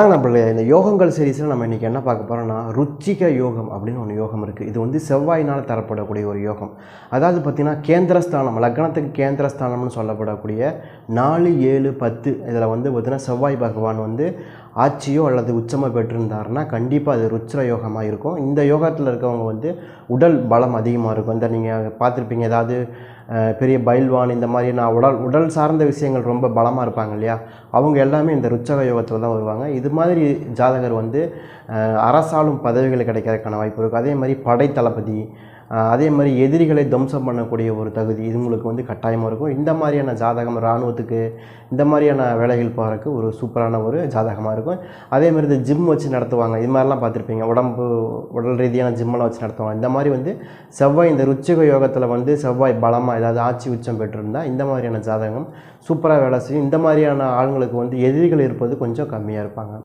நம்மளுடைய இந்த யோகங்கள் சீரீஸில் நம்ம இன்றைக்கி என்ன பார்க்க போகிறோம்னா ருச்சிக யோகம் அப்படின்னு ஒன்று யோகம் இருக்குது. இது வந்து செவ்வாயினால் தரப்படக்கூடிய ஒரு யோகம். அதாவது பார்த்திங்கன்னா கேந்திரஸ்தானம், லக்னத்துக்கு கேந்திரஸ்தானம்னு சொல்லப்படக்கூடிய 4, 7, 10 இதில் வந்து பார்த்திங்கன்னா செவ்வாய் பகவான் வந்து ஆட்சியோ அல்லது உச்சமோ பெற்றிருந்தாருன்னா கண்டிப்பாக அது ருச்சிர யோகமாக இருக்கும். இந்த யோகத்தில் இருக்கவங்க வந்து உடல் பலம் அதிகமாக இருக்கும். இந்த நீங்கள் பார்த்துருப்பீங்க, ஏதாவது பெரிய பைல்வான் இந்த மாதிரியான உடல் சார்ந்த விஷயங்கள் ரொம்ப பலமாக இருப்பாங்க இல்லையா, அவங்க எல்லாமே இந்த ருச்சக யோகத்தில் தான் வருவாங்க. இது மாதிரி ஜாதகர் வந்து அரசாளும் பதவிகள் கிடைக்கிறதுக்கான வாய்ப்பு இருக்குது. அதே மாதிரி படை தளபதி, அதே மாதிரி எதிரிகளை துவம்சம் பண்ணக்கூடிய ஒரு தகுதி இது உங்களுக்கு வந்து கட்டாயமாக இருக்கும். இந்த மாதிரியான ஜாதகம் இராணுவத்துக்கு இந்த மாதிரியான வேலைகள் போகிறதுக்கு ஒரு சூப்பரான ஒரு ஜாதகமாக இருக்கும். அதேமாதிரி இந்த ஜிம் வச்சு நடத்துவாங்க, இது மாதிரிலாம் பார்த்துருப்பீங்க, உடல் ரீதியான ஜிம்மெல்லாம் வச்சு நடத்துவாங்க. இந்த மாதிரி வந்து செவ்வாய் இந்த ருச்சிக யோகத்தில் வந்து செவ்வாய் பலமாக ஏதாவது ஆட்சி உச்சம் பெற்றிருந்தால் இந்த மாதிரியான ஜாதகம் சூப்பராக வேலை செய்யும். இந்த மாதிரியான ஆளுங்களுக்கு வந்து எதிரிகள் இருப்பது கொஞ்சம் கம்மியாக இருப்பாங்க.